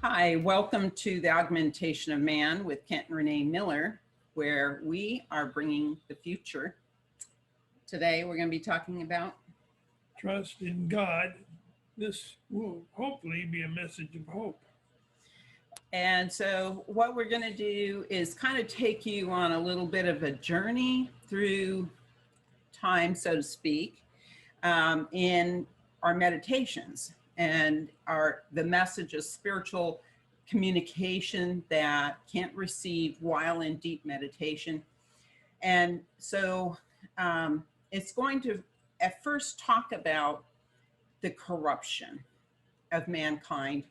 Hi, welcome to the Augmentation of Man with Kent and Renee Miller, where we are bringing the future. Today, we're going to be talking about trust in God. This will hopefully be a message of hope. And so what we're going to do is kind of take you on a little bit of a journey through time, so to speak, in our meditations and the message of spiritual communication that can't receive while in deep meditation. And so it's going to at first talk about the corruption of mankind.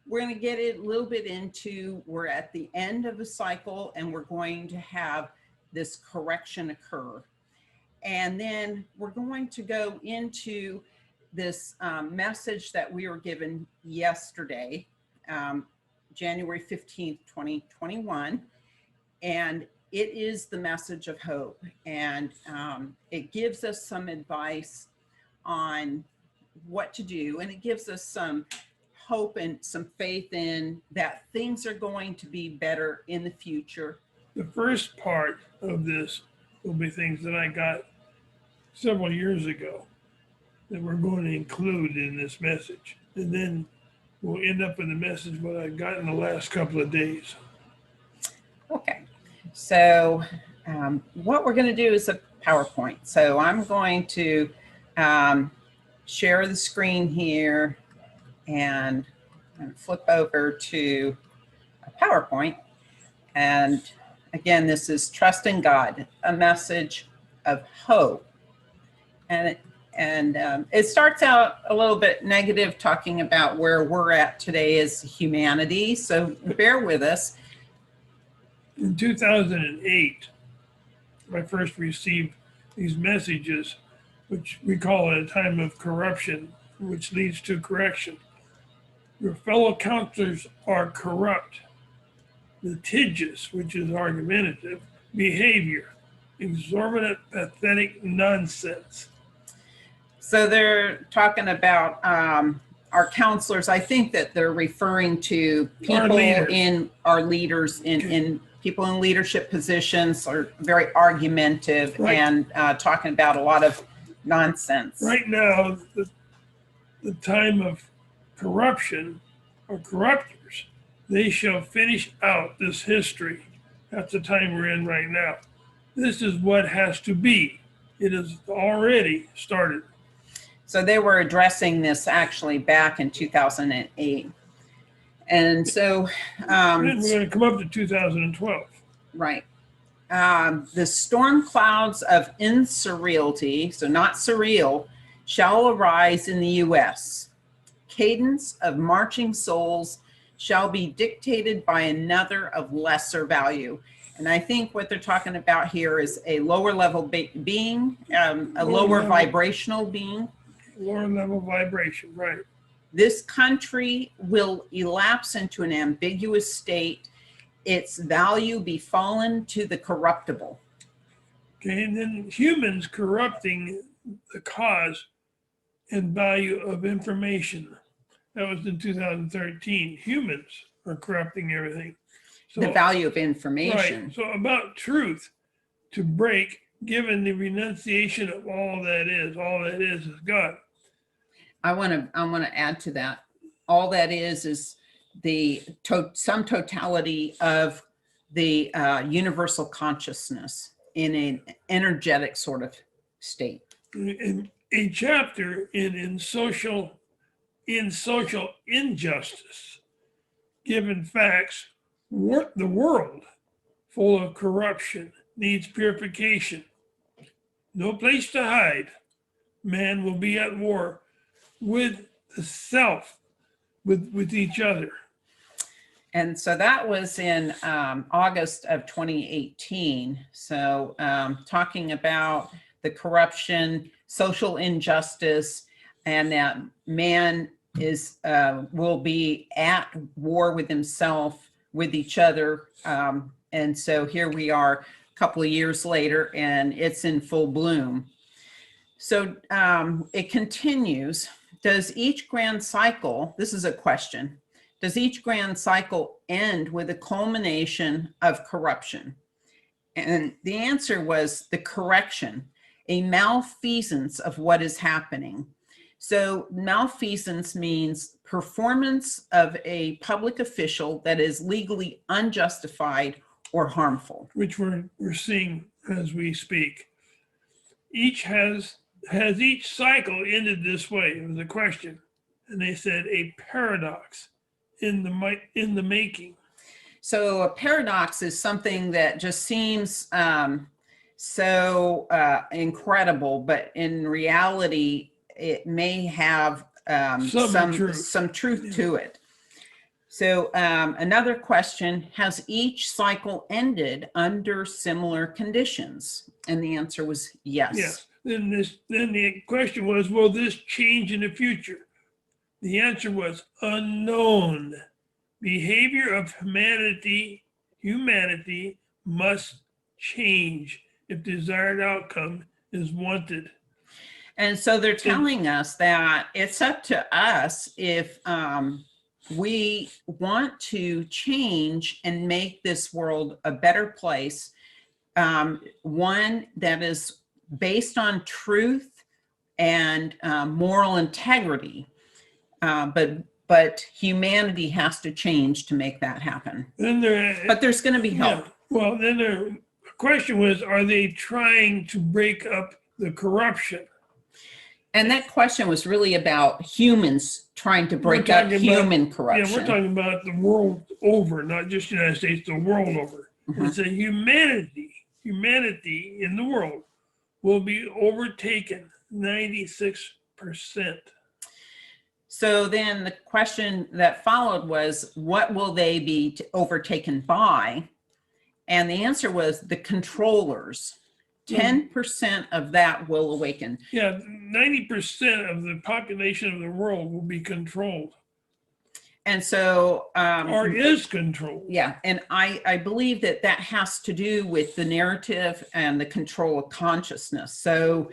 We're going to get it a little bit into, we're at the end of the cycle and we're going to have this correction occur. And then we're going to go into this message that we were given yesterday, January 15th, 2021. And it is the message of hope. And it gives us some advice on what to do. And it gives us some hope and some faith in that things are going to be better in the future. The first part of this will be things that I got several years ago that we're going to include in this message. And then we'll end up with a message what I got in the last couple of days. Okay, so what we're going to do is a PowerPoint. So I'm going to share the screen here and flip over to a PowerPoint. And again, this is Trust in God, a message of hope. And it starts out a little bit negative, talking about where we're at today as humanity. So bear with us. In 2008, I first received these messages, which we call a time of corruption, which leads to correction. Your fellow counselors are corrupt, litigious, which is argumentative, behavior, exorbitant, pathetic nonsense. So they're talking about our counselors. I think that they're referring to people in our leaders in people in leadership positions are very argumentative, right, and talking about a lot of nonsense. Right now, the time of corruption or corruptors, they shall finish out this history. That's the time we're in right now. This is what has to be. It has already started. So they were addressing this actually back in 2008. And so we're going to come up to 2012. Right. The storm clouds of insurreality, so not surreal, shall arise in the U.S. Cadence of marching souls shall be dictated by another of lesser value. And I think what they're talking about here is a lower level being, a lower vibrational being. Lower level vibration, right. This country will elapse into an ambiguous state, its value be fallen to the corruptible. Okay, and then humans corrupting the cause and value of information. That was in 2013. Humans are corrupting everything. So, the value of information. Right. So about truth to break, given the renunciation of all that is God. I want to add to that. All that is the some totality of the universal consciousness in an energetic sort of state. In a chapter in social injustice, given facts, the world full of corruption needs purification. No place to hide. Man will be at war with the self, with each other. And so that was in August of 2018. So talking about the corruption, social injustice, and that man will be at war with himself, with each other. And so here we are a couple of years later, and it's in full bloom. So it continues. Does each grand cycle, this is a question, does each grand cycle end with a culmination of corruption? And the answer was the correction, a malfeasance of what is happening. So malfeasance means performance of a public official that is legally unjustified or harmful. Which we're seeing as we speak. Has each cycle ended this way? It was a question. And they said a paradox in the making. So a paradox is something that just seems so incredible, but in reality, it may have some truth to it. So another question, has each cycle ended under similar conditions? And the answer was yes. Yes. Then the question was, will this change in the future? The answer was unknown. Behavior of humanity must change if desired outcome is wanted. And so they're telling us that it's up to us if we want to change and make this world a better place, one that is based on truth and moral integrity, but humanity has to change to make that happen. But there's going to be help. Yeah. Well, then the question was, are they trying to break up the corruption? And that question was really about humans trying to break up human corruption. Yeah, we're talking about the world over, not just the United States, the world over. Mm-hmm. It's a humanity in the world will be overtaken 96%. So then the question that followed was, what will they be overtaken by? And the answer was the controllers. 10% of that will awaken. Yeah, 90% of the population of the world will be controlled. And so... or is controlled. Yeah, and I believe that has to do with the narrative and the control of consciousness. So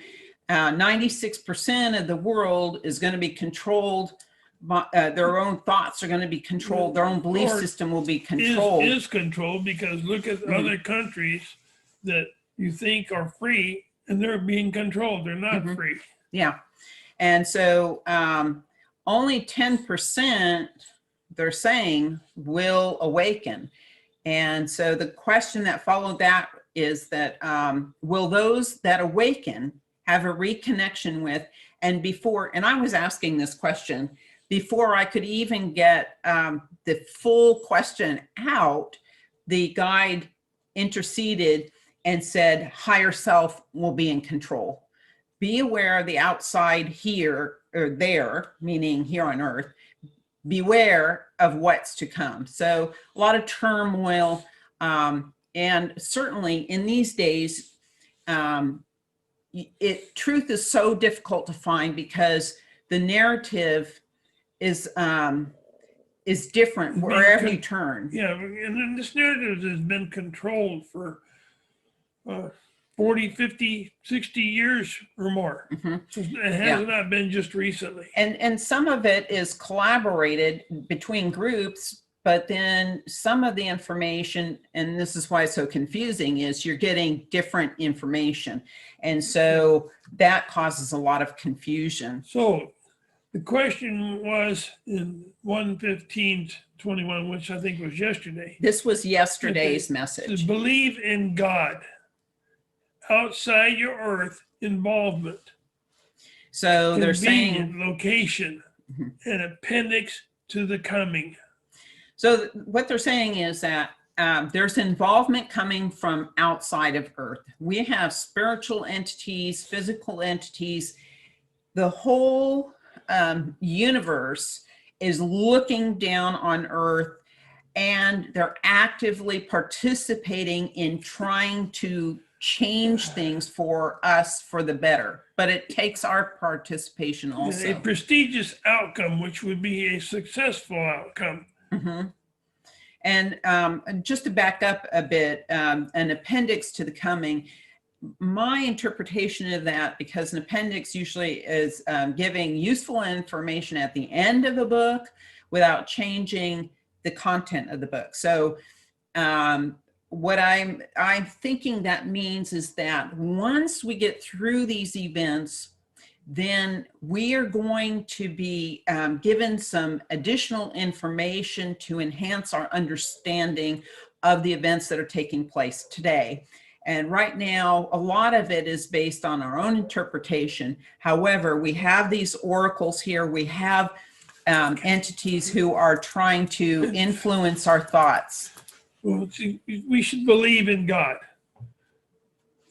96% of the world is going to be controlled by their own thoughts are going to be controlled. Their own belief system will be controlled. Is controlled, because look at other countries that you think are free and they're being controlled. They're not free. Yeah. And so only 10%, they're saying, will awaken. And so the question that followed that is that will those that awaken have a reconnection with, and I was asking this question before I could even get the full question out, the guide interceded and said, higher self will be in control. Be aware of the outside here or there, meaning here on earth. Beware of what's to come. So a lot of turmoil, and certainly in these days, truth is so difficult to find because the narrative is different wherever you turn. Yeah, and this narrative has been controlled for 40, 50, 60 years or more. It has not been just recently. And some of it is collaborated between groups, but then some of the information, and this is why it's so confusing, is you're getting different information. And so that causes a lot of confusion. So the question was in 1:15:21, which I think was yesterday. This was yesterday's message. To believe in God. Outside your earth involvement. So they're saying location, an appendix to the coming. So what they're saying is that there's involvement coming from outside of earth. We have spiritual entities, physical entities. The whole universe is looking down on earth, and they're actively participating in trying to change things for us for the better, but it takes our participation also. A prestigious outcome, which would be a successful outcome. And just to back up a bit, an appendix to the coming, my interpretation of that, because an appendix usually is giving useful information at the end of a book, without changing the content of the book. So what I'm thinking that means is that once we get through these events, then we are going to be given some additional information to enhance our understanding of the events that are taking place today. And right now, a lot of it is based on our own interpretation. However, we have these oracles here. We have entities who are trying to influence our thoughts. Well, see, we should believe in God.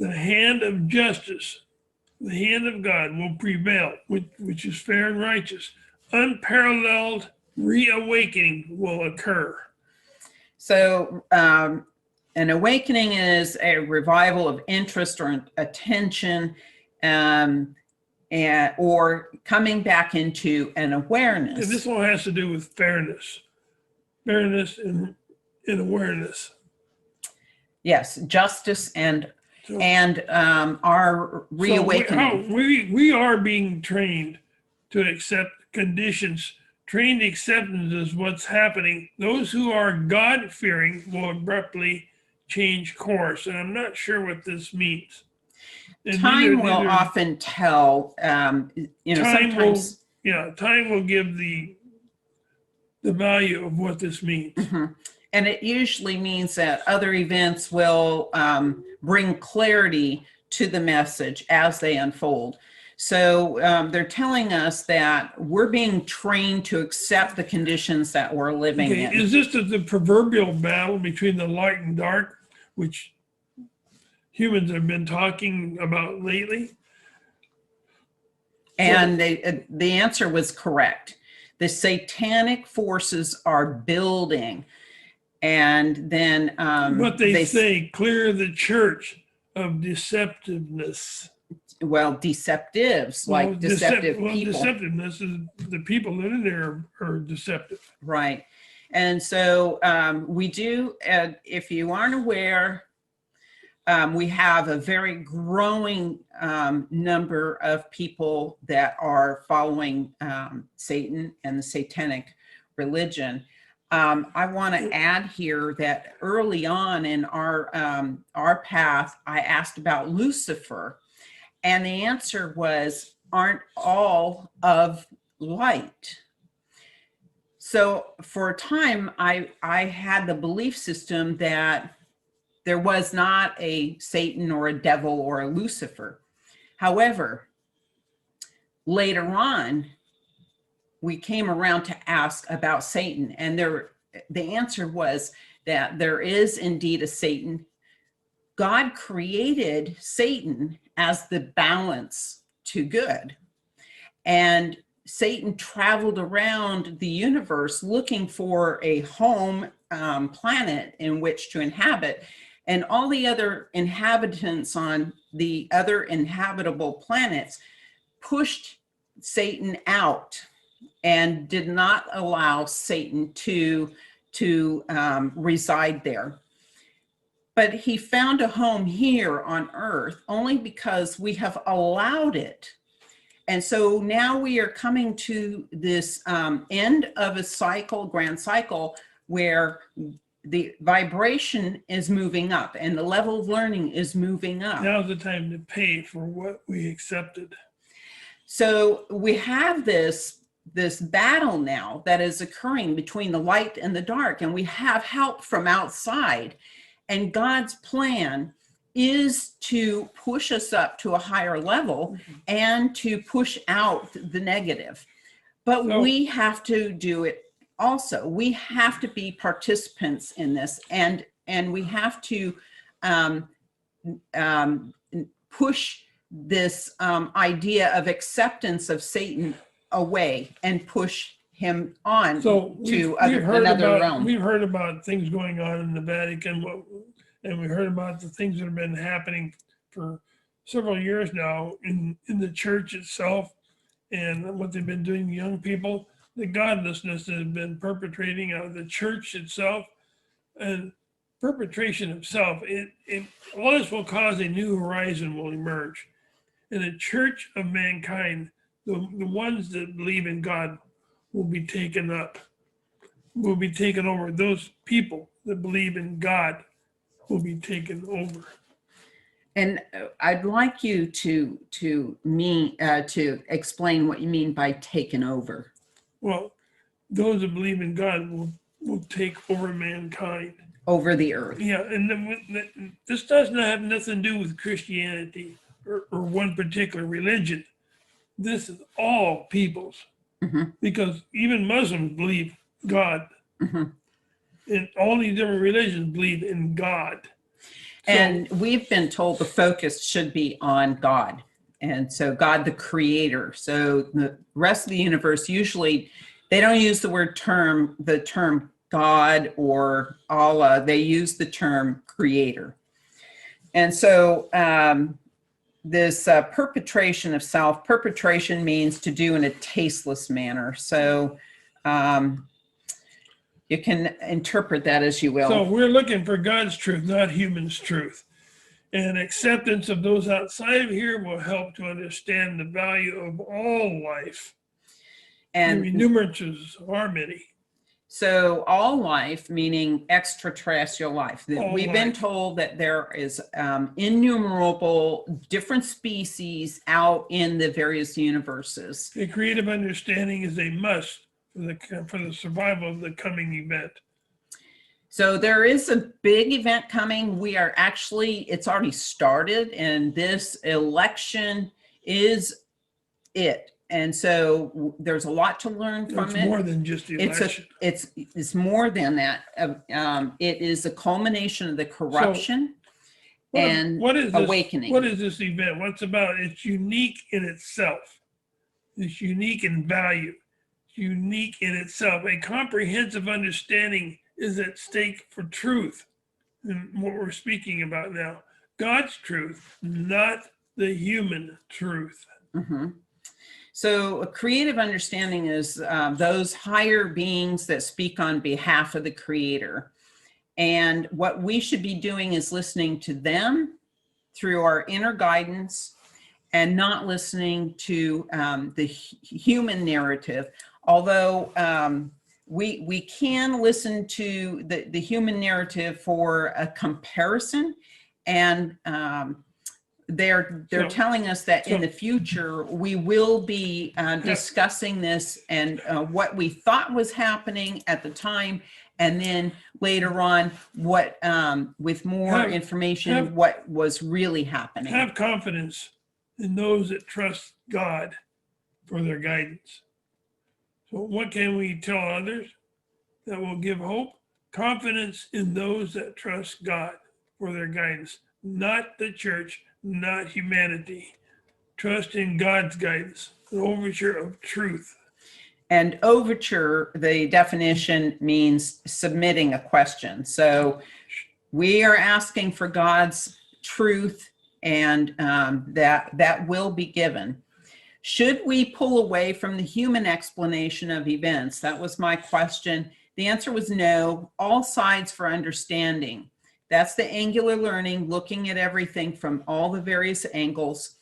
The hand of justice, the hand of God will prevail, which is fair and righteous. Unparalleled reawakening will occur. So an awakening is a revival of interest or attention, or coming back into an awareness. And this all has to do with fairness and awareness. Yes, justice and our reawakening. So we are being trained to accept conditions. Trained acceptance is what's happening. Those who are God-fearing will abruptly change course, and I'm not sure what this means. And time will often tell. Sometimes time will give the value of what this means. Mm-hmm. And it usually means that other events will bring clarity to the message as they unfold. So they're telling us that we're being trained to accept the conditions that we're living in. Is this the proverbial battle between the light and dark, which humans have been talking about lately? And the answer was correct. The satanic forces are building. And then but they say clear the church of deceptiveness. Well, deceptives, like deceptive people. Deceptiveness is the people that are in there are deceptive. Right. And so we do, if you aren't aware, we have a very growing number of people that are following Satan and the satanic religion. I want to add here that early on in our path, I asked about Lucifer, and the answer was, aren't all of light? So for a time, I had the belief system that there was not a Satan or a devil or a Lucifer. However, later on, we came around to ask about Satan, and the answer was that there is indeed a Satan. God created Satan as the balance to good. And Satan traveled around the universe looking for a home planet in which to inhabit. And all the other inhabitants on the other inhabitable planets pushed Satan out and did not allow Satan to reside there. But he found a home here on Earth only because we have allowed it. And so now we are coming to this end of a cycle, grand cycle, where the vibration is moving up and the level of learning is moving up. Now's the time to pay for what we accepted. So we have this battle now that is occurring between the light and the dark, and we have help from outside. And God's plan is to push us up to a higher level and to push out the negative. But we have to do it also. We have to be participants in this, and we have to push this idea of acceptance of Satan away and push him on to another realm. We've heard about things going on in the Vatican, and we heard about the things that have been happening for several years now in the church itself, and what they've been doing to young people, the godlessness that has been perpetrating out of the church itself, and perpetration of self. All this will cause a new horizon will emerge. And the church of mankind, the ones that believe in God, will be taken up will be taken over. Those people that believe in God will be taken over. And I'd like you to explain what you mean by taken over. Well, those that believe in God will take over mankind. Over the earth. Yeah, and then this does not have nothing to do with Christianity or one particular religion. This is all peoples, because even Muslims believe God, and all these different religions believe in God. And we've been told the focus should be on God. And so God, the creator. So the rest of the universe, usually they don't use the term God or Allah. They use the term creator. And so this perpetration of self, perpetration means to do in a tasteless manner. So you can interpret that as you will. So we're looking for God's truth, not human's truth. And acceptance of those outside of here will help to understand the value of all life. And renumerances are many. So all life, meaning extraterrestrial life. We've been life. told that there is innumerable different species out in the various universes. A creative understanding is a must for the survival of the coming event. So there is a big event coming. It's already started, and this election is it. And so there's a lot to learn from it. It's more than just the election. It's more than that. It is a culmination of the corruption and awakening. What is this event? What's about? It's unique in itself. It's unique in value. It's unique in itself. A comprehensive understanding is at stake for truth. And what we're speaking about now, God's truth, not the human truth. So a creative understanding is those higher beings that speak on behalf of the creator. And what we should be doing is listening to them through our inner guidance and not listening to the human narrative. Although we can listen to the human narrative for a comparison, and they're telling us that in the future we will be discussing this and what we thought was happening at the time, and then later on what with more information what was really happening. Have confidence in those that trust God for their guidance. So what can we tell others that will give hope? Confidence in those that trust God for their guidance, not the church, not humanity. Trust in God's guidance, the overture of truth. And overture, the definition means submitting a question. So we are asking for God's truth, and that will be given. Should we pull away from the human explanation of events? That was my question. The answer was no. All sides for understanding. That's the angular learning, looking at everything from all the various angles.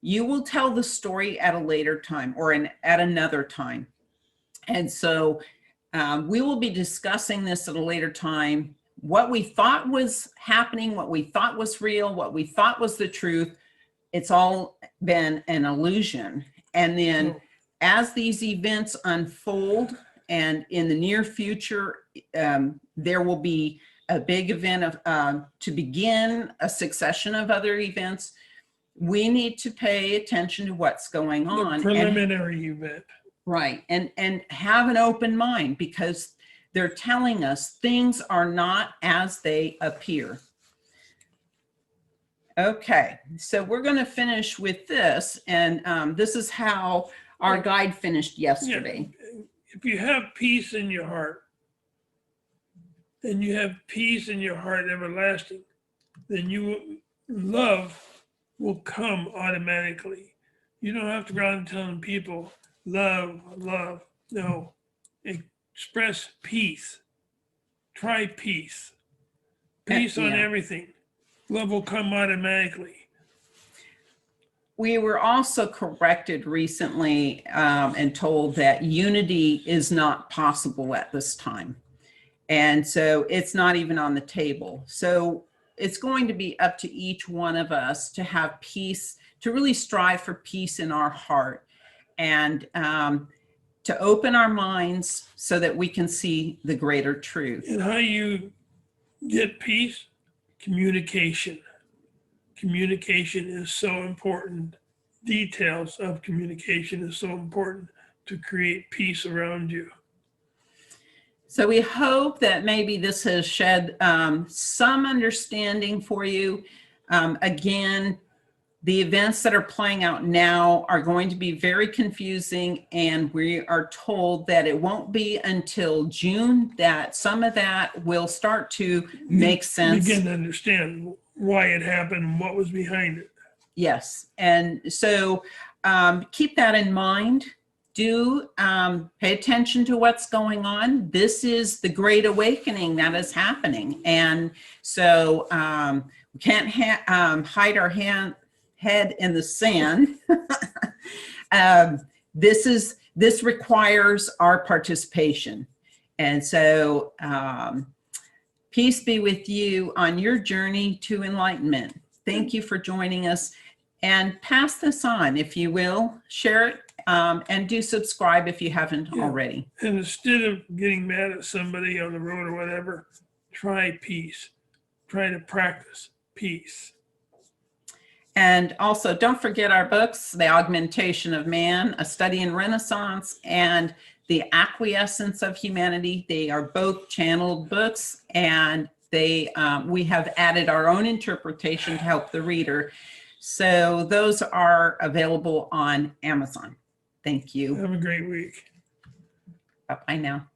You will tell the story at a later time or at another time. And so we will be discussing this at a later time. What we thought was happening, what we thought was real, what we thought was the truth, it's all been an illusion. And then as these events unfold, and in the near future, there will be a big event of to begin a succession of other events. We need to pay attention to what's going on. The preliminary event. Right. And have an open mind, because they're telling us things are not as they appear. Okay, so we're going to finish with this, and this is how our guide finished yesterday. Yeah. If you have peace in your heart, and you have peace in your heart everlasting, then love will come automatically. You don't have to go out and telling people, love, love. No, express peace. Try peace. Peace on everything. Love will come automatically. we were also corrected recently and told that unity is not possible at this time. And so it's not even on the table. So it's going to be up to each one of us to have peace, to really strive for peace in our heart, and to open our minds so that we can see the greater truth. And how you get peace? Communication. Communication is so important. Details of communication is so important to create peace around you. So we hope that maybe this has shed some understanding for you. Again, the events that are playing out now are going to be very confusing, and we are told that it won't be until June that some of that will start to make sense. Begin to understand why it happened and what was behind it. Yes, and so keep that in mind. Do pay attention to what's going on. This is the Great Awakening that is happening, and so we can't hide our head in the sand. This requires our participation, and so peace be with you on your journey to enlightenment. Thank you for joining us, and pass this on, if you will. Share it, and do subscribe if you haven't already. And instead of getting mad at somebody on the road or whatever, try peace. Try to practice peace. And also, don't forget our books, The Augmentation of Man, A Study in Renaissance, and The Acquiescence of Humanity. They are both channeled books, and we have added our own interpretation to help the reader. So those are available on Amazon. Thank you. Have a great week. Bye-bye now.